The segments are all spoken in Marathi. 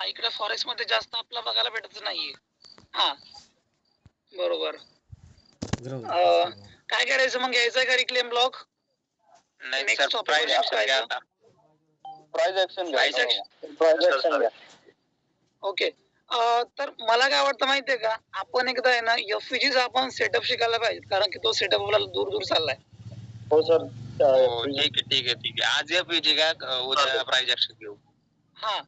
इकडे फॉरेक्स मध्ये जास्त आपला बघायला भेटत नाहीये. हा बरोबर. काय करायचं मग, घ्यायचं का reclaim block? Next price action घ्या. ओके. तर मला काय वाटतं माहितीये का, आपण एकदा आहे ना एफईजीचा आपण सेटअप शिकायला पाहिजे, कारण की तो सेटअप आपल्याला दूर दूर चाललाय. हो सर. ठीक आहे. आज एफईजी का उद्या प्राइस ऍक्शन घेऊ. हा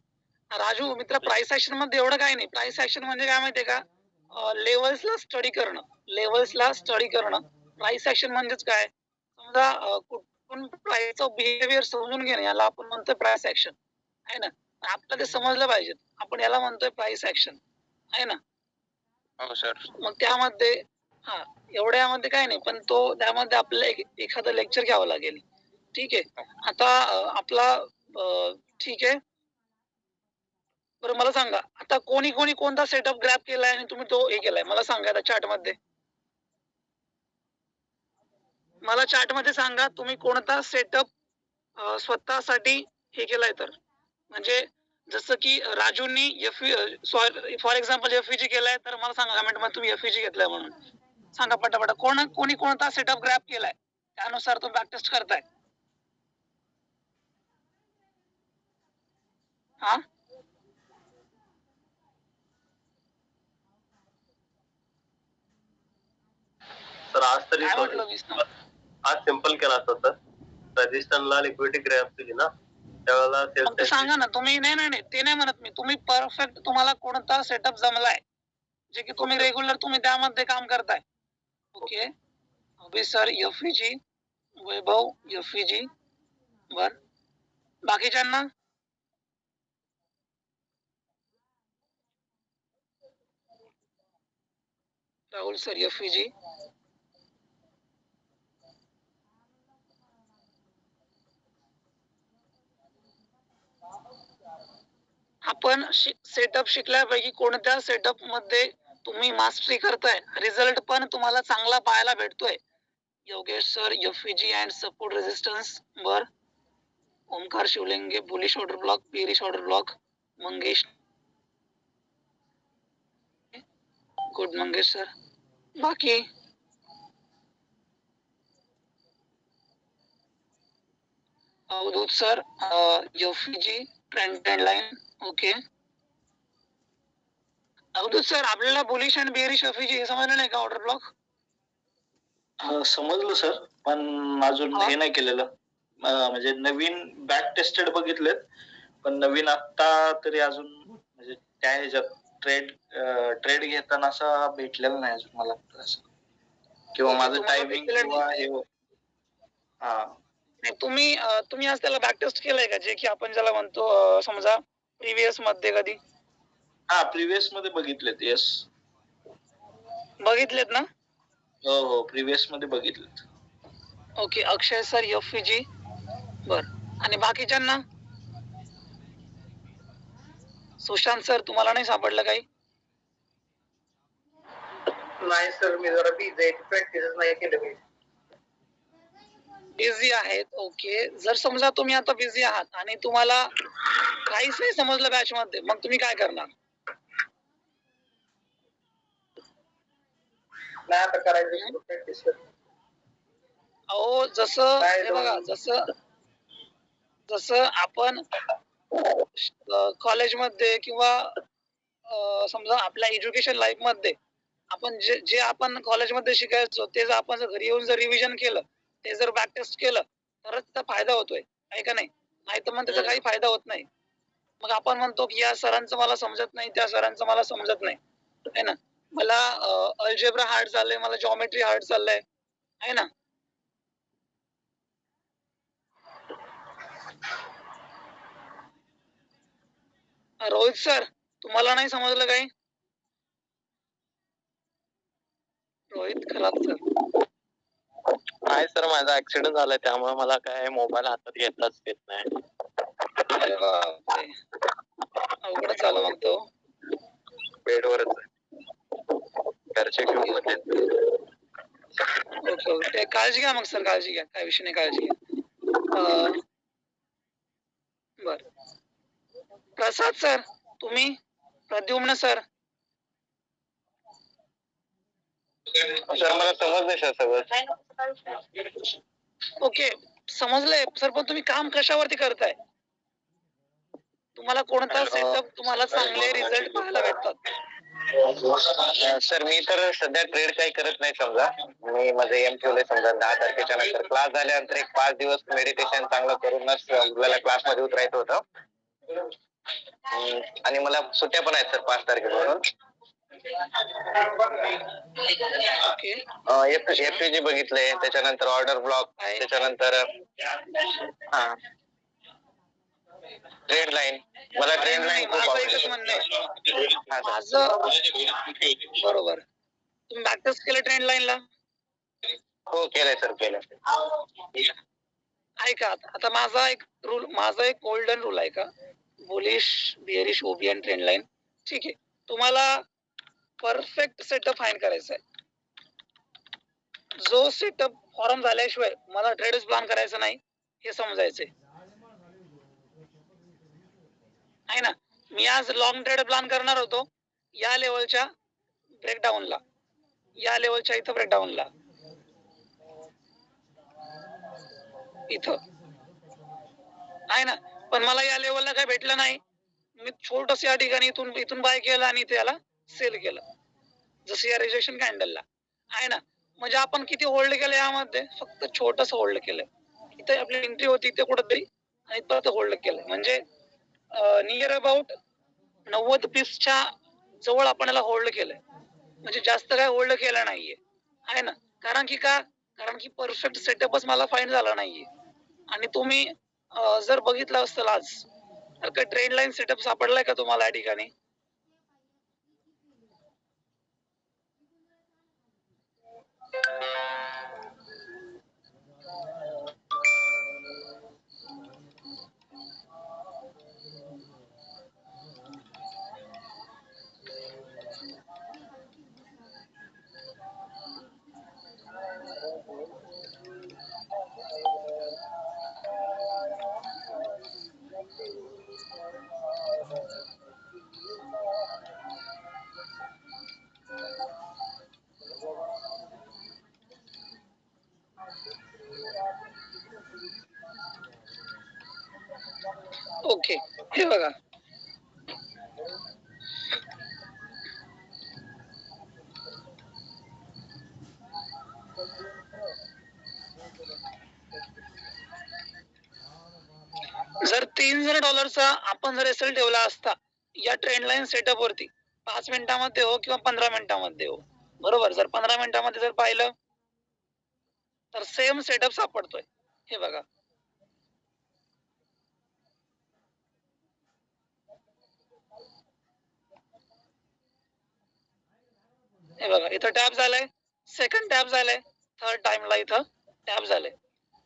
राजू मित्र, प्राइस ऍक्शन मध्ये एवढं काय नाही. प्राइस ऍक्शन म्हणजे काय माहितीये का, लेवल्सला स्टडी करणं. प्राइस ऍक्शन म्हणजेच काय, समजा कुठून प्राइसचं बिहेवियर समजून घेणं, याला आपण म्हणतोय प्राइस ऍक्शन, आहे ना. आपल्याला ते समजलं पाहिजे, आपण याला म्हणतोय प्राइस ऍक्शन, आहे ना. हो सर. मग त्यामध्ये एवढ्यामध्ये काय नाही, पण त्यामध्ये आपल्याला एखादं लेक्चर घ्यावं लागेल. ठीक आहे. आता आपला ठीक आहे. बरं मला सांगा, आता कोणी कोणता सेटअप ग्रॅब केलाय आणि तुम्ही तो हे केलाय, मला सांगा आता चार्ट मध्ये. मला चार्ट मध्ये सांगा तुम्ही कोणता सेटअप स्वतःसाठी हे केलाय. तर म्हणजे जसं की राजूंनी फॉर एक्झाम्पल एफईजी केलाय, तर मला सांगा कमेंट मध्ये तुम्ही एफईजी घेतलाय म्हणून. सांगा पटापट, कोणी कोणता सेटअप ग्रॅब केलाय, त्यानुसार तुम्ही बॅक टेस्ट करताय. हा सर आज तरी आज सिंपल केला असता सर. रजिस्टरला लिक्विडिटी ग्रॅब केली ना त्यावेळेला सांगा ना तुम्ही. नाही ते नाही म्हणत मी, तुम्ही परफेक्ट तुम्हाला कोणता सेटअप जमलाय, जे की तुम्ही रेग्युलर तुम्ही त्यामध्ये काम करताय. ओके. अभि सर एफईजी, वैभव एफईजी. बर, बाकीच्यांना राहुल सर एफईजी. आपण सेटअप शिकल्यापैकी कोणत्या सेटअप मध्ये तुम्ही मास्टरी करताय, रिझल्ट पण तुम्हाला चांगला पाहायला भेटतोय. Yogesh sir FEG and support resistance. बर, Omkar Shivlinge bullish order block, bearish order block. Mangesh, good Mangesh sir. बाकी Avdhoot sir FEG trend line. Okay. Avdhoot sir, आपल्याला बुलिश आणि बेरिश एफईजी हे समजलं नाही का ऑर्डर ब्लॉक? समजलं सर, पण अजून हे नाही केलेलं. म्हणजे नवीन बॅक टेस्टेड बघितलेत, पण नवीन आता तरी अजून म्हणजे त्या ह्याच्यात ट्रेड घेताना असं भेटलेलं नाही अजून मला असं, किंवा माझं टायमिंग किंवा हे. नाही, तुम्ही आज त्याला बॅक टेस्ट केलंय का, जे की आपण ज्याला म्हणतो समजा प्रिव्हियस मध्ये कधी? प्रिव्हियस मध्ये बघितलेत. येस, बघितलेत ना? हो, प्रिव्हियस मध्ये बघितलेत. ओके. अक्षय सर एफईजी. बर, आणि बाकीच्यांना? सुशांत सर, तुम्हाला नाही सापडलं काही? नाही सर, मी जरा बिझी आहे, प्रॅक्टिस नाही केलं. बिझी आहेत. ओके. जर समजा तुम्ही आता बिझी आहात आणि तुम्हाला काहीच नाही समजलं बॅच मध्ये, मग तुम्ही काय करणार? नाही आता करायचं प्रॅक्टिस. अहो जसं बघा, जसं आपण कॉलेजमध्ये किंवा समजा आपल्या एज्युकेशन लाईफ मध्ये आपण जे आपण कॉलेजमध्ये शिकायचो ते जर आपण घरी येऊन जर रिव्हिजन केलं, ते जर बॅक टेस्ट केलं, तरच त्याचा फायदा होतोय, आहे का नाही? तर मग त्याचा काही फायदा होत नाही. मग आपण म्हणतो की या सरांचं मला समजत नाही, त्या सरांचं मला समजत नाही, आहे ना. मला अल्जेब्रा हार्ड चाललंय, मला जॉमेट्री हार्ड चाललंय, आहे ना. रोहित सर, तुम्हाला नाही समजलं काही? रोहित खराब सर. नाही सर, माझा ऍक्सिडेंट झालाय, त्यामुळे मला काय मोबाईल हातात घेताच येत नाही. अवघड झालं मग तो. बेडवरच आहे, घरचे घेऊन मध्ये. ओके, काळजी घ्या मग सर, काळजी घ्या, काय विषय नाही, काळजी घ्या. बर, प्रसाद सर, तुम्ही प्रद्युम्न सर. सर मला समजलं सर सगळं. ओके समजलंय सर, पण तुम्ही काम कशावरती करताय? तुम्हाला कोणता सेटअप तुम्हाला चांगले रिझल्ट पाहायला भेटतात? सर मी तर सध्या ट्रेड काही करत नाही. समजा मी माझं एम ठेवलंय, समजा 10 तारखेच्या नंतर क्लास झाल्यानंतर एक 5 दिवस मेडिटेशन चांगलं करूनच आपल्याला क्लासमध्ये उतरायचं होतं. आणि मला सुट्ट्या पण आहेत सर 5 तारखेपासून. एफयूजी बघितलंय, त्याच्यानंतर ऑर्डर ब्लॉक, त्याच्यानंतर ट्रेड लाईन. मला ट्रेड लाईन खूप एकच म्हणणं आहे माझं. बरोबर, तुम्ही बॅक टेस्ट केलं ट्रेंड लाईनला? हो केलंय सर, केलं. ऐका आता माझा एक गोल्डन रूल आहे का, बुलिश बिअरिश ओबीएन ट्रेंड लाईन. ठीक आहे, तुम्हाला परफेक्ट सेटअप फाईन करायचा आहे. जो सेटअप फॉर्म झाल्याशिवाय मला ट्रेडच प्लॅन करायचं नाही हे समजायचंय आहे ना. मी आज लॉंग ट्रेड प्लॅन करणार होतो या लेवलच्या ब्रेकडाऊनला, या लेवलच्या इथं ब्रेकडाऊनला, इथं आहे ना. पण मला या लेवलला काही भेटलं नाही. मी छोटस या ठिकाणी इथून बाय केलं आणि त्याला सेल केलं, जसं या रिजेक्शन कॅन्डलला आहे ना. म्हणजे आपण किती होल्ड केलं यामध्ये? फक्त छोटस होल्ड केलं. इथे आपली एंट्री होती इथे कुठेतरी आणि परत होल्ड केलं. म्हणजे नियर अबाउट 90 पिप्सच्या जवळ आपण याला होल्ड केलंय. म्हणजे जास्त काय होल्ड केलं नाहीये आहे ना. कारण की परफेक्ट सेटअपच मला फाईन झाला नाहीये. आणि तुम्ही जर बघितलं असतं आज तर काय ट्रेंड लाईन सेटअप सापडलाय का तुम्हाला या ठिकाणी? ओके, हे बघा जर $3,000 आपण जर एसएल ठेवला असता या ट्रेंड लाईन सेटअप वरती 5 मिनिटांमध्ये हो किंवा 15 मिनिटांमध्ये हो, बरोबर. जर 15 मिनिटांमध्ये जर पाहिलं तर सेम सेटअप सापडतोय. हे बघा, हे बघा इथं टॅप झालाय, सेकंड टॅप झालाय, थर्ड टाइमला इथं टॅप झालाय.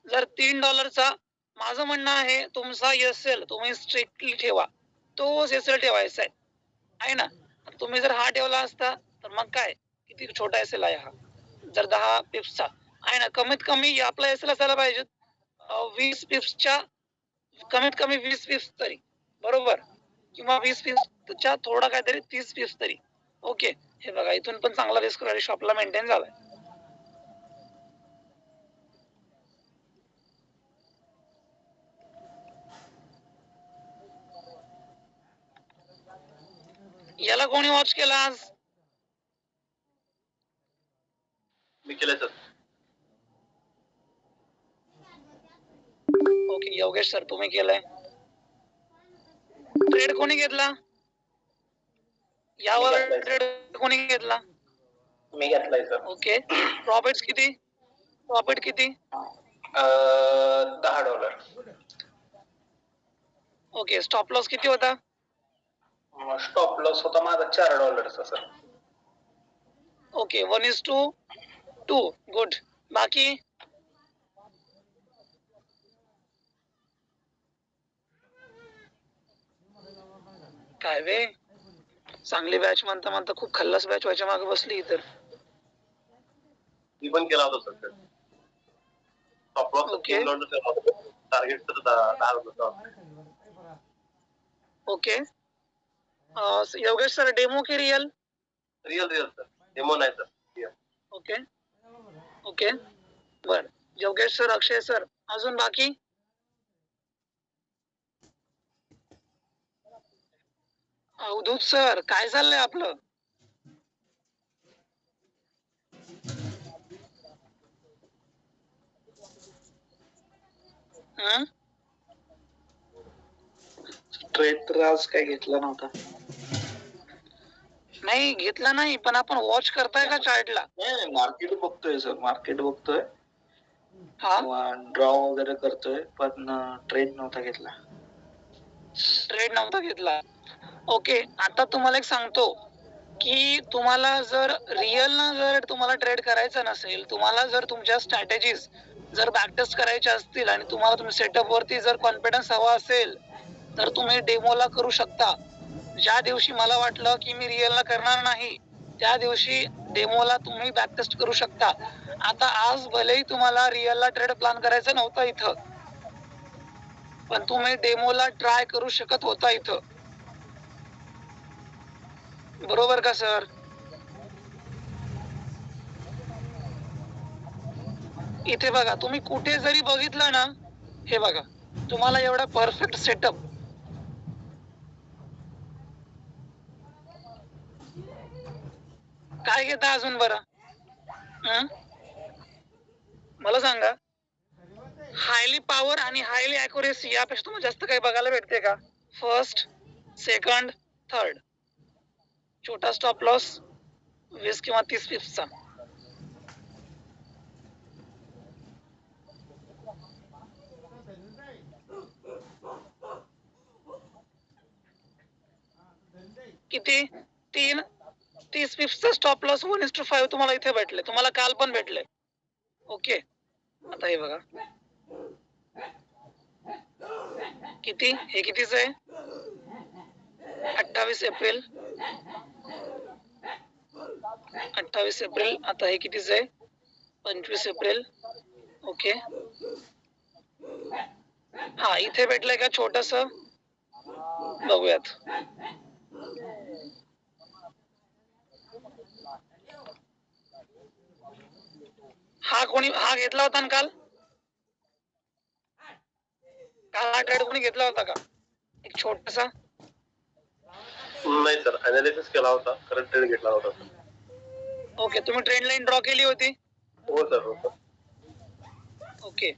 जर $3 माझं म्हणणं आहे तुमचा एसएल तुम्ही स्ट्रिक्टली ठेवा, तोच एसएल ठेवायचा आहे ना. तुम्ही जर हा ठेवला असता तर मग काय, किती छोटा एसएल आहे हा, जर 10 पिप्सचा आहे ना. कमीत कमी आपला एसएल असायला पाहिजे 20 पिप्सच्या, कमीत कमी 20 पिप्स तरी, बरोबर, किंवा 20 पिप्सच्या थोडा काहीतरी 30 पिप्स तरी. ओके, हे बघा इथून पण चांगला रिस्क रेशो आपला मेंटेन झालाय. याला कोणी वॉच केला आज? मी केलं सर. ओके योगेश सर तुम्ही केलंय. ट्रेड कोणी घेतला यावर? ट्रेड कोणी घेतला? मी घेतलाय सर. ओके, प्रॉफिट किती? $10. ओके, स्टॉप लॉस किती होता? स्टॉप लॉस होता माझा $4 सर. ओके, 1:2. गुड. बाकी काय वे, चांगली बॅच म्हणता म्हणता खूप खल्लास बॅच व्हायच्या मागे बसली. तर मी पण केला होता सर. स्टॉप लॉस टार्गेट तर 10 होता. ओके, योगेश सर डेमो की रियल? रियल सर, डेमो नाही सर. ओके ओके बर. योगेश सर, अक्षय सर, अजून बाकी? अवधूत सर, काय चाललंय आपलं? ट्रेड तर आज काही घेतला नव्हता. नाही घेतला नाही, पण आपण वॉच करताय का चार्टला? नाही, मार्केट बघतोय सर, मार्केट बघतोय. हा, ड्रॉ वगैरे करतोय, पण ट्रेड नव्हता घेतला. ट्रेड नव्हता घेतला. ओके, आता तुम्हाला एक सांगतो की तुम्हाला जर रिअल ना जर तुम्हाला ट्रेड करायचा नसेल, तुम्हाला जर तुमच्या स्ट्रॅटेजीज जर बॅकटेस्ट करायच्या असतील आणि तुम्हाला तुमच्या सेटअप वरती जर कॉन्फिडन्स हवा असेल तर तुम्ही डेमोला करू शकता. ज्या दिवशी मला वाटलं की मी रिअलला करणार नाही त्या दिवशी डेमोला तुम्ही बॅकटेस्ट करू शकता. आता आज भलेही तुम्हाला रिअलला ट्रेड प्लॅन करायचा नव्हता इथं, पण तुम्ही डेमोला ट्राय करू शकत होता इथं. बरोबर का सर? इथे बघा, तुम्ही कुठे जरी बघितलं ना, हे बघा तुम्हाला एवढा परफेक्ट सेटअप. काय घेता अजून बरं? मला सांगा. हायली पॉवर आणि हायली अॅक्युरेसी यापेक्षा तुम्हाला जास्त काही बघायला भेटते का? First, second, third. छोटा स्टॉप लॉस 20 किंवा 30 पिप्सचा. किती? 30 पिप्सचा स्टॉप लॉस 1:5 तुम्हाला इथे भेटले, तुम्हाला काल पण भेटले. ओके, आता हे बघा किती, हे कितीच आहे? 28 एप्रिल. 28 एप्रिल. आता हे कितीच आहे? 25 एप्रिल. ओके, हा इथे भेटलंय का छोटस? बघूयात. हा घेतला होता ना काल? काल हा ट्रेड कोणी घेतला होता का एक छोटासा? नाही सर, अनालिसिस केला होता, करंट ट्रेड घेतला होता. ओके, तुम्ही ट्रेंड लाईन ड्रॉ केली होती? हो सर, हो सर. ओके,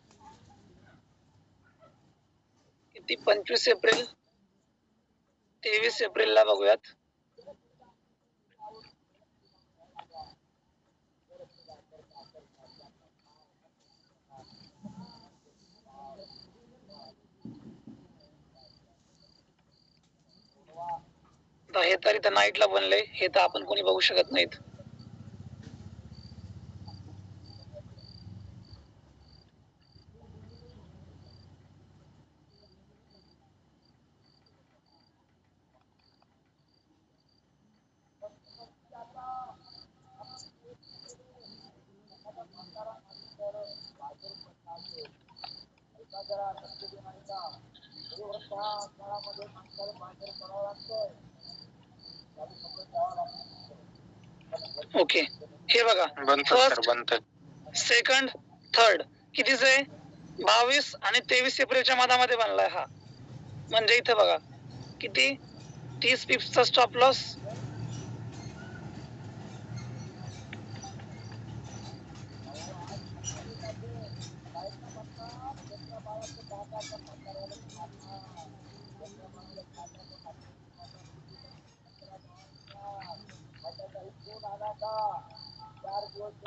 किती? 25 एप्रिल, 23 एप्रिलला बघूयात. हे तर इथं नाईटला बनले, हे तर आपण कोणी बघू शकत नाहीत. ओके, हे बघा फर्स्ट, सेकंड, थर्ड कितीच आहे? 22 आणि 23 एप्रिलच्या मधामध्ये बनलाय हा. म्हणजे इथे बघा किती? 30 पिप्सचा स्टॉप लॉस.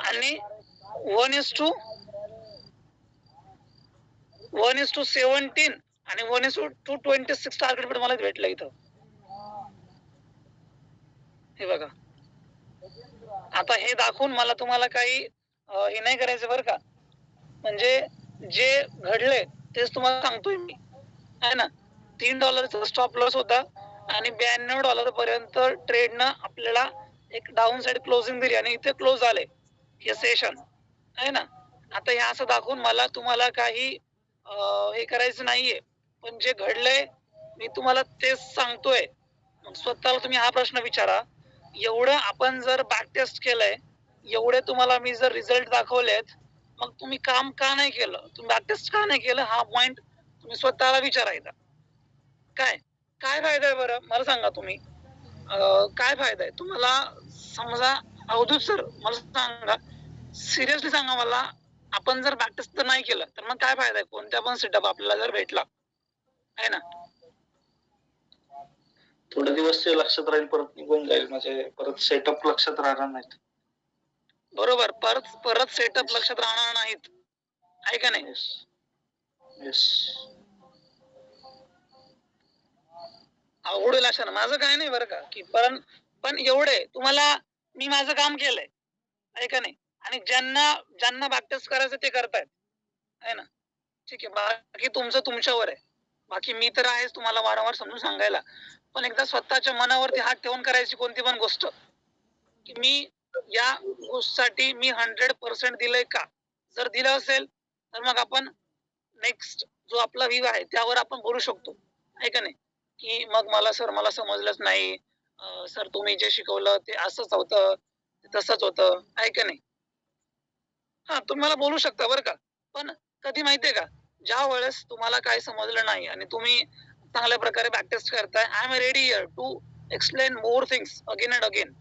आणि 1:17 आणि 1:26 टार्गेट पण मला भेटलं इथं. हे बघा, आता हे दाखवून मला तुम्हाला काही हे नाही करायचं बरं का. म्हणजे जे घडले तेच तुम्हाला सांगतोय मी, आहे ना. $3 स्टॉप लॉस होता आणि $92 पर्यंत ट्रेडनं आपल्याला एक डाऊन साइड क्लोजिंग दिली आणि इथे क्लोज झाले हे सेशन, आहे ना. आता हे असं दाखवून मला तुम्हाला काही हे करायचं नाहीये, पण जे घडलंय मी तुम्हाला तेच सांगतोय. मग स्वतःला तुम्ही हा प्रश्न विचारा, एवढं आपण जर बॅक टेस्ट केलंय, एवढे तुम्हाला मी जर रिझल्ट दाखवलेत, मग तुम्ही काम का नाही केलं, तुम्ही बॅक टेस्ट का नाही केलं, हा पॉइंट तुम्ही स्वतःला विचारायचा. काय काय फायदा आहे बरं, मला सांगा तुम्ही. काय फायदा आहे तुम्हाला? समजा अवधूत सर, मला सांगा, सिरियसली सांगा मला, आपण जर बॅक टेस्ट नाही केलं तर मग काय फायदा आहे? कोणत्या पण सेटअप आपल्याला जर भेटला, आहे ना? थोडे दिवस ते लक्षात राहील, परत निघून जाईल, म्हणजे परत सेटअप लक्षात राहणार नाहीत. बरोबर, परत सेटअप लक्षात राहणार नाहीत, आहे का नाही? येस. अवघड अशा ना, माझं काय नाही बरं का, की पण एवढे तुम्हाला मी माझं काम केलंय, आहे का नाही? आणि ज्यांना बॅकटेस्ट करायचं ते करतायत, आहे ना? ठीक आहे, बाकी तुमचं तुमच्यावर आहे. बाकी मी तर आहेच तुम्हाला वारंवार समजून सांगायला, पण एकदा स्वतःच्या मनावरती हात ठेवून करायची कोणती पण गोष्ट, की मी या गोष्टीसाठी मी 100% दिलंय का? जर दिलं असेल तर मग आपण नेक्स्ट जो आपला व्ह्यू आहे त्यावर आपण बोलू शकतो, आहे का नाही? की मग मला समजलंच नाही, सर तुम्ही जे शिकवलं ते असंच होतं, तसंच होतं, आहे का नाही? हा, तुम्ही मला बोलू शकता बरं का, पण कधी माहितीये का, ज्या वेळेस तुम्हाला काय समजलं नाही आणि तुम्ही चांगल्या प्रकारे बॅकटेस्ट करताय, I am ready here to explain more things again and again.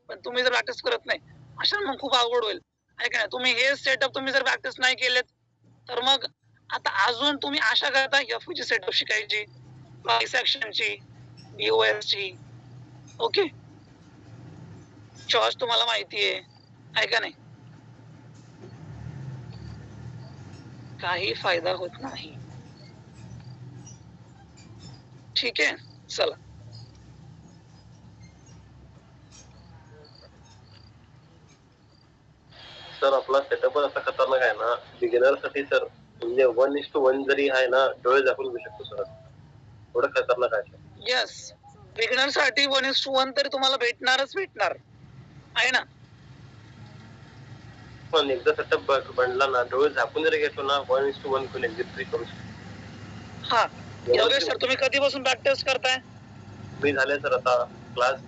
पण तुम्ही जर बॅकटेस्ट करत नाही, अशा मग खूप अवघड होईल, आहे का नाही? तुम्ही हे सेटअप तुम्ही जर बॅकटेस्ट नाही केलेत, तर मग आता अजून तुम्ही आशा करता एफची सेटअप शिकायची, प्राइस ऍक्शनची, बीओएसची, ओके, चॉईस तुम्हाला माहितीये, आहे का नाही? काही फायदा होत नाही. ठीक आहे, चला. सर आपला सेटअपच असा खतरनाक आहे ना, बिगिनर साठी सर, म्हणजे 1:1 जरी आहे ना, डोळे झाकून घेऊ शकतो सर, एवढं खतरनाक आहे. येस, बिगिनर साठी 1:1 तरी तुम्हाला भेटणार, आहे ना? पण एकदा सेटअप बनला ना, डोळे झाकून जरी घेतलो ना, 1:1 कोण एक्झिट करू शकतो. हा, योगेश सर तुम्ही कधीपासून बॅक टेस्ट करताय? मी झाले सर, आता क्लास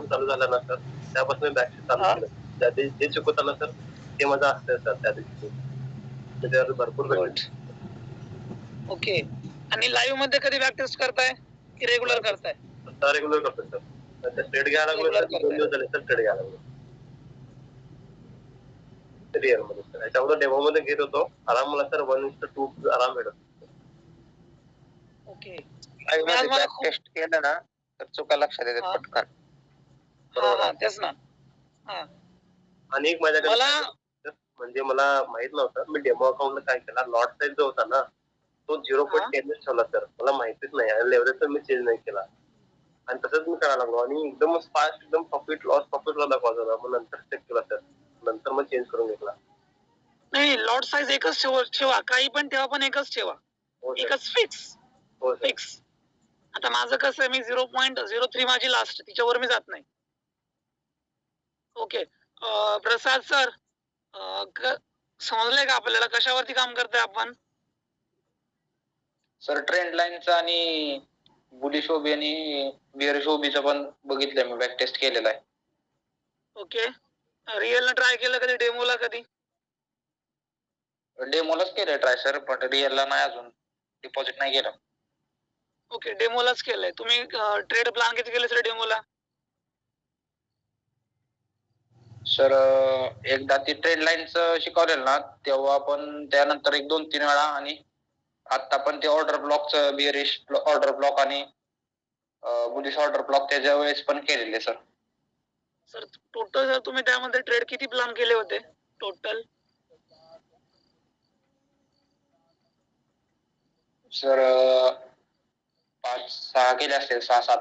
चालू झाला ना सर, त्यापासून बॅक टेस्ट चालू केलं. त्या दिवशी जे शिकवताना सर, ते माझं असतंय सर, त्या दिवशी त्याच्यावर भरपूर ओके, आणि लाईव्ह मध्ये कधी बॅक टेस्ट करताय की रेग्युलर करताय? रेग्युलर करतो सर. ट्रेड घ्यायला लागलो सर, 2 दिवस झाले सर ट्रेड घ्यायला लागलो रिअल मध्ये सर. याच्यावर डेमो मध्ये घेत होतो, आराम मला सर 1:2 आराम भेटत. ओके, टेस्ट केलं ना तर चुका लक्षात येतात पटकन. हा तेच ना. हा, आणि एक माझ्याकडे म्हणजे मला माहित नव्हतं, मी डेमो अकाउंट काय केला, लॉट साईज जो होता ना तो 0.10 ठेवला सर, मला माहितीच नाही, आणि लेव्हरेज मी चेंज नाही केला, आणि तसंच मी करायला लागलो, आणि एकदम फास्ट एकदम प्रॉफिट लॉस दाखवायचा होता. मग नंतर चेक केला सर, नंतर मग चेंज करून घेतला. नाही, लॉट साईज एकच ठेवा, काही पण ठेवा, पण एकच ठेवा, एकच फिक्स. आता माझं कसं आहे, मी 0.03 माझी लास्ट, तिच्यावर मी जात नाही. ओके, प्रसाद सर, समजलंय का आपल्याला कशावरती काम करतोय आपण? सर ट्रेंड लाईनचा आणि बुलिश ओबी आणि बिअरिश ओबीचा पण बघितलंय मी, बॅक टेस्ट केलेला आहे. ओके, रिअल ट्राय केलं कधी, डेमोला कधी? डेमोलाच केलंय ट्राय सर, पण रिअलला नाही अजून डिपॉझिट नाही केलं. ओके, डेमोलाच केलंय तुम्ही. ट्रेड प्लॅन किती केले सर डेमोला? सर एकदा ती ट्रेड लाईनचं शिकवलेलं ना, तेव्हा पण त्यानंतर 1-2-3 वेळा, आणि आता पण ते ऑर्डर ब्लॉकचं, बिअरिश ऑर्डर ब्लॉक आणि बुलिश ऑर्डर ब्लॉक त्याच्या वेळेस पण केलेले सर. सर टोटल जर तुम्ही त्यामध्ये ट्रेड किती प्लॅन केले होते टोटल? सर 5-6 केले असतील, 6-7.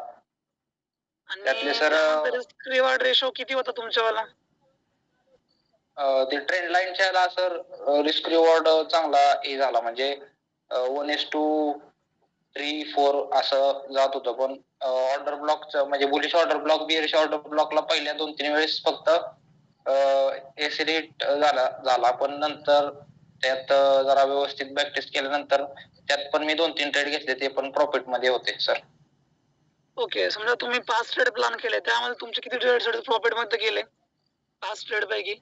त्यातले सर रिस्क रिवॉर्ड रेशो किती होता तुमच्यावाला? ते ट्रेंड लाईनच्या सर रिस्क रिवॉर्ड चांगला हे झाला, म्हणजे 1:3-4 असं जात होतं. पण ऑर्डर ब्लॉकचं म्हणजे bullish order block, bearish order ब्लॉकला पहिल्या 2-3 वेळेस फक्त एसिड झाला, पण नंतर त्यात जरा व्यवस्थित बॅक टेस्ट केल्यानंतर त्यात पण मी 2-3 ट्रेड घेतले, ते पण प्रॉफिट मध्ये होते सर. ओके, समजा तुम्ही 5 ट्रेड प्लॅन केले, त्यामध्ये तुमचे किती ट्रेड प्रॉफिट मध्ये गेले 5 ट्रेड पैकी?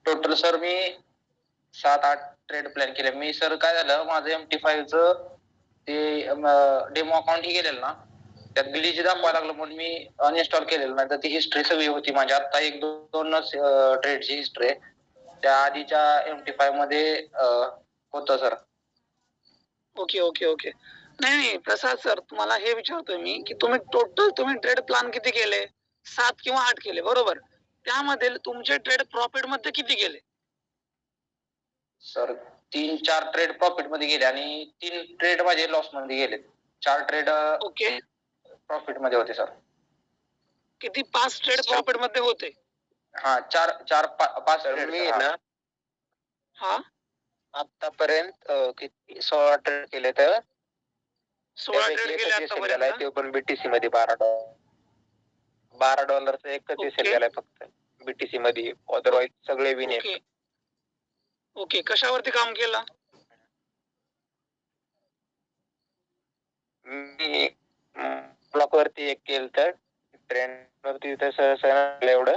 टोटल सर मी 7-8 ट्रेड प्लॅन केले. मी सर काय झालं, माझं MT5चं ते डेमो अकाउंट ही गेलेलं ना, त्यात ग्लिच दाखवायला लागलं म्हणून मी अनइन्स्टॉल केलेलं. नाही तर ती हिस्ट्री सगळी होती माझी. आता 1-2 ट्रेडची हिस्ट्री आहे. त्या आधीच्या MT5 मध्ये होतं सर. Okay okay okay. नाही प्रसाद सर, तुम्हाला हे विचारतोय मी की तुम्ही ट्रेड प्लॅन किती केले? 7 किंवा 8 केले, बरोबर? त्यामध्ये तुमचे ट्रेड प्रॉफिट मध्ये किती गेले? सर 3-4 ट्रेड प्रॉफिट मध्ये गेले आणि 3 ट्रेड माझे लॉस मध्ये गेले. 4 ट्रेड ओके, प्रॉफिट मध्ये होते सर. किती 5 ट्रेड प्रॉफिट मध्ये होते? हा 5 ट्रेड मी ना हा आतापर्यंत किती 16 ट्रेड केले तर 16 ट्रेड केले आतापर्यंत. ते पण बीटीसी मध्ये $12 एकच Okay. गेलाय फक्त बीटीसी मध्ये. अदरवाईज सगळे विन ओके ओके, कशावरती काम केलं? मी ब्लॉक वरती एक केलं तर ट्रेंड वरती तसं एवढं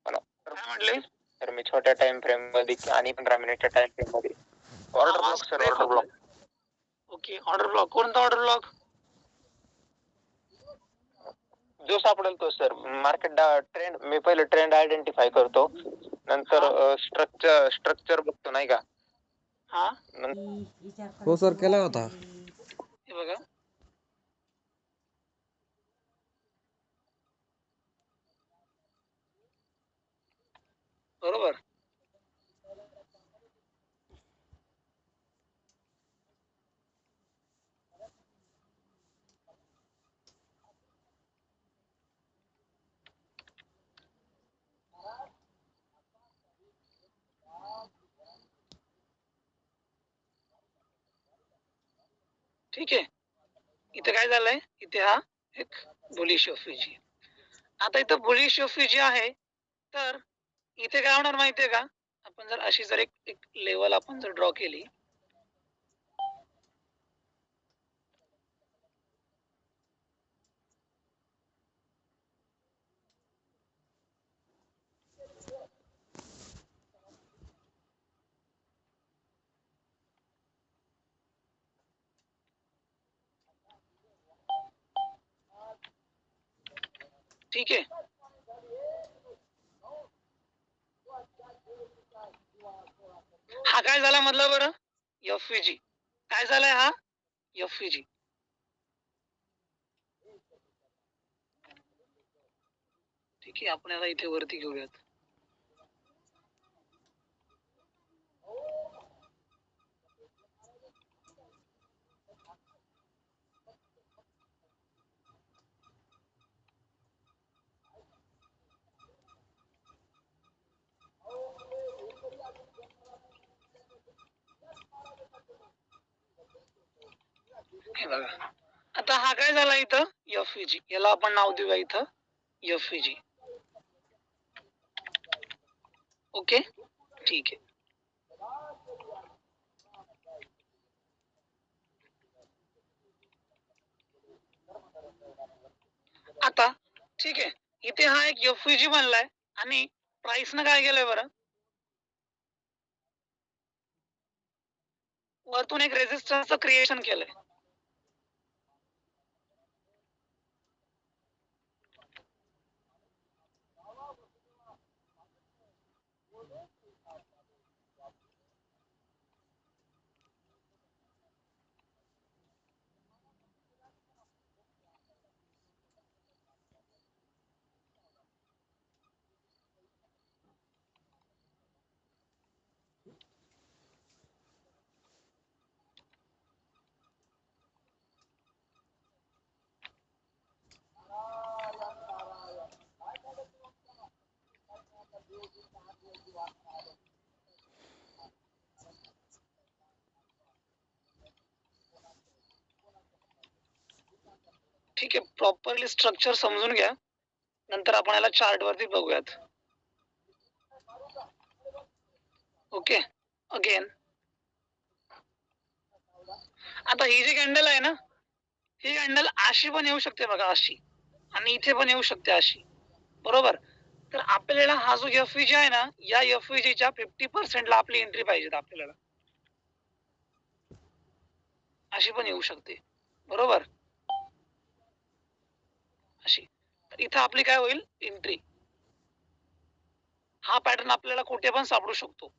काय म्हटले? तर मी छोट्या टाइम फ्रेम मध्ये आणि 15 मिनिटच्या टाइम फ्रेम मध्ये order block sir. Order block. Okay, order block. कोणता ऑर्डर ब्लॉक? जो सापडेल तो सर. मार्केट ट्रेंड मी पहिले ट्रेंड आयडेंटिफाय करतो, नंतर स्ट्रक्चर बघतो नाही का. हा हो सर, केला होता. हे बघा, बरोबर. ठीक आहे, इथे काय झालंय, इथे हा एक बुलिश एफव्हीजी. आता इथं बुलिश एफव्हीजी आहे, तर इथे काय होणार माहितीये का? आपण जर अशी जर एक लेवल आपण जर ड्रॉ केली, ठीक आहे. हा काय झाला मधला बरं? एफव्हीजी. काय झालाय हा? एफव्हीजी. ठीक आहे, आपण याला इथे वरती घेऊयात. हे बघा, आता हा काय झाला इथं? एफव्हीजी. याला आपण नाव देऊया इथं एफव्हीजी. ओके, ठीक आहे. आता ठीक आहे, इथे हा एक एफव्हीजी बनलाय आणि प्राइस न काय केलंय बरं? वरतून एक रेजिस्टन्सचं क्रिएशन केलंय. ठीक आहे, प्रॉपरली स्ट्रक्चर समजून घ्या, नंतर आपण याला चार्ट वरती बघूयात. ओके, अगेन आता ही जी कॅन्डल आहे ना, ही कॅन्डल अशी पण येऊ शकते बघा, अशी, आणि इथे पण येऊ शकते अशी, बरोबर. तर आपल्याला हा जो एफव्हीजी आहे ना, या एफव्हीजीच्या 50% ला आपली एंट्री पाहिजे आपल्याला, अशी पण येऊ शकते, बरोबर, अशी. तर इथं आपली काय होईल, एंट्री. हा पॅटर्न आपल्याला कुठे पण सापडू शकतो.